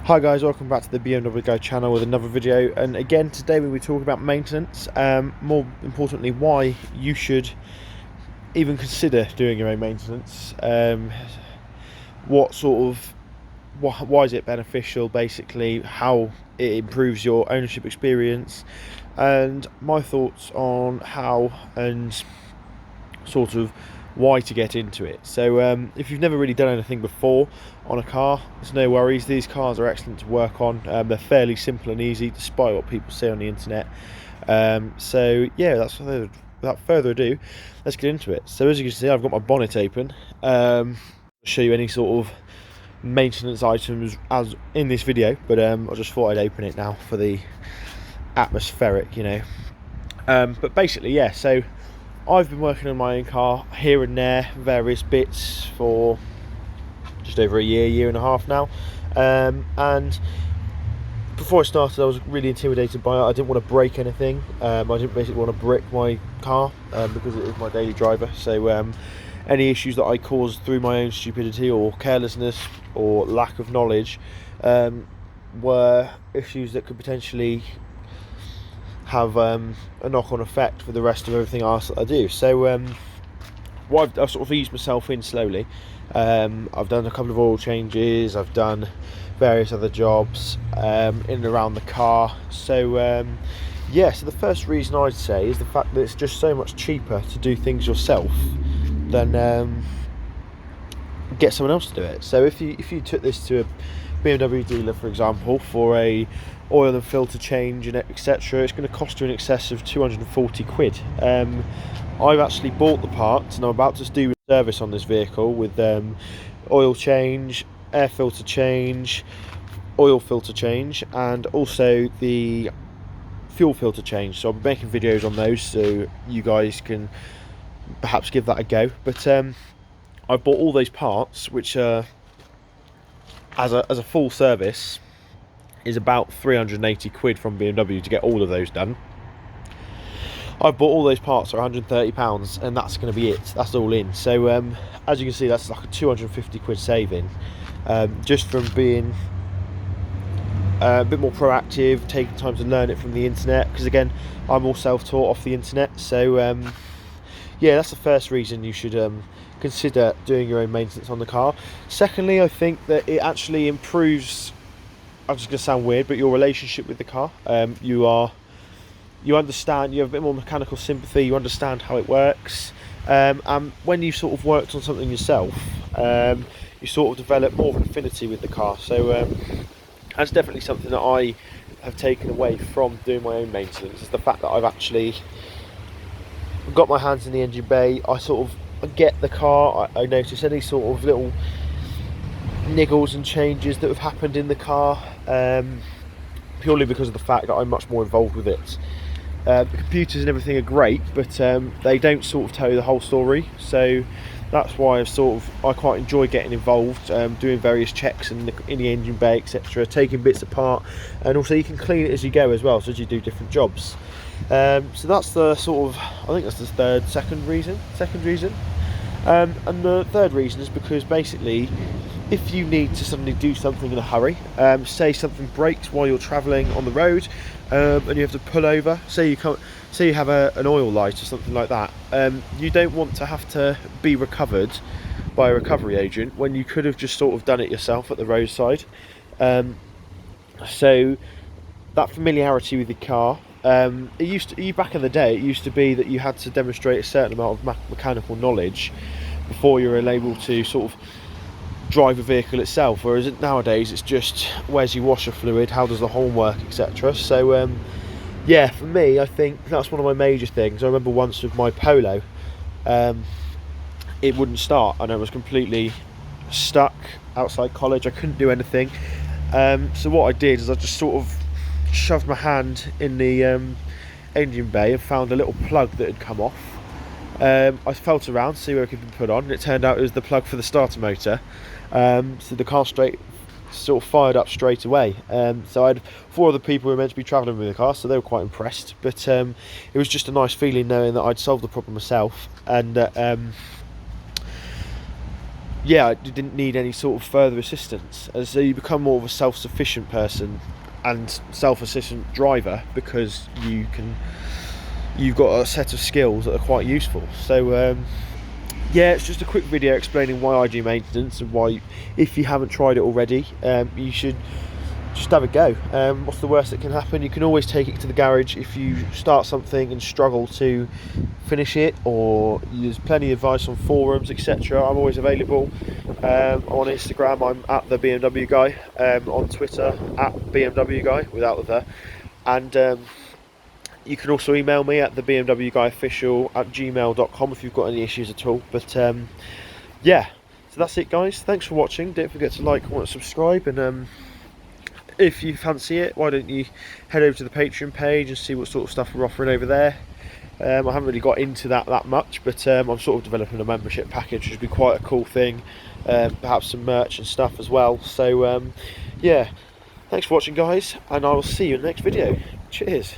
Hi guys, welcome back to the BMW Guy channel with another video, and again today we will talk about maintenance, more importantly why you should even consider doing your own maintenance, why is it beneficial, basically how it improves your ownership experience, and my thoughts on how and sort of why to get into it. So if you've never really done anything before on a car, there's no worries. These cars are excellent to work on. They're fairly simple and easy despite what people say on the internet. So yeah, without further ado, let's get into it. So as you can see, I've got my bonnet open. I'll show you any sort of maintenance items as in this video, but I just thought I'd open it now for the atmospheric, but basically, yeah, so I've been working on my own car here and there, various bits, for just over a year and a half now. And before I started, I was really intimidated by it. I didn't want to break anything. I didn't basically want to brick my car because it is my daily driver. So any issues that I caused through my own stupidity or carelessness or lack of knowledge were issues that could potentially have a knock-on effect for the rest of everything else that I do. So I've sort of eased myself in slowly. I've done a couple of oil changes, I've done various other jobs in and around the car. So yeah, so the first reason I'd say is the fact that it's just so much cheaper to do things yourself than get someone else to do it. So if you took this to a BMW dealer, for example, for a oil and filter change and etc., it's going to cost you in excess of 240 quid. I've actually bought the parts and I'm about to do a service on this vehicle with oil change, air filter change, oil filter change, and also the fuel filter change. So I'll be making videos on those so you guys can perhaps give that a go. But I've bought all those parts, which as a full service is about 380 quid from BMW to get all of those done. I've bought all those parts for £130, and that's going to be it. That's all in. So as you can see, that's like a 250 quid saving, just from being a bit more proactive, taking time to learn it from the internet, because again, I'm all self-taught off the internet. So yeah, that's the first reason you should consider doing your own maintenance on the car. Secondly, I think that it actually improves, I'm just going to sound weird, but your relationship with the car. You understand, you have a bit more mechanical sympathy, you understand how it works, and when you sort of worked on something yourself, you sort of develop more of an affinity with the car. So that's definitely something that I have taken away from doing my own maintenance, is the fact that I've actually got my hands in the engine bay. I get the car, I notice any sort of little niggles and changes that have happened in the car, purely because of the fact that I'm much more involved with it. The computers and everything are great, but they don't sort of tell you the whole story. So that's why I quite enjoy getting involved, doing various checks in the engine bay, etc., taking bits apart, and also you can clean it as you go as well, so as you do different jobs. So that's the sort of, I think that's the second reason. And the third reason is because basically, if you need to suddenly do something in a hurry, say something breaks while you're travelling on the road, and you have to pull over, say you have an oil light or something like that, you don't want to have to be recovered by a recovery agent when you could have just sort of done it yourself at the roadside. So that familiarity with the car, back in the day, it used to be that you had to demonstrate a certain amount of mechanical knowledge before you were able to sort of drive a vehicle itself, whereas nowadays it's just, where's your washer fluid, how does the horn work, etc. So yeah, for me, I think that's one of my major things. I remember once with my Polo, it wouldn't start and I was completely stuck outside college. I couldn't do anything, so what I did is I just sort of shoved my hand in the engine bay and found a little plug that had come off. I felt around to see where it could be put on, and it turned out it was the plug for the starter motor. So the car sort of fired up straight away. So I had 4 other people who were meant to be travelling with the car, so they were quite impressed. But it was just a nice feeling knowing that I'd solved the problem myself, and yeah, I didn't need any sort of further assistance. And so you become more of a self-sufficient person and self-sufficient driver, because you've got a set of skills that are quite useful. So yeah, it's just a quick video explaining why I do maintenance, and why, if you haven't tried it already, you should just have a go. What's the worst that can happen? You can always take it to the garage if you start something and struggle to finish it, or there's plenty of advice on forums, etc. I'm always available. On Instagram, I'm at the BMW guy. On Twitter, at BMW guy without the, and you can also email me at the BMW guy official at gmail.com if you've got any issues at all. But yeah, so that's it, guys. Thanks for watching. Don't forget to like, comment, subscribe, and if you fancy it, why don't you head over to the Patreon page and see what sort of stuff we're offering over there. I haven't really got into that much, but I'm sort of developing a membership package, which would be quite a cool thing. Perhaps some merch and stuff as well. So yeah, thanks for watching, guys, and I will see you in the next video. Cheers.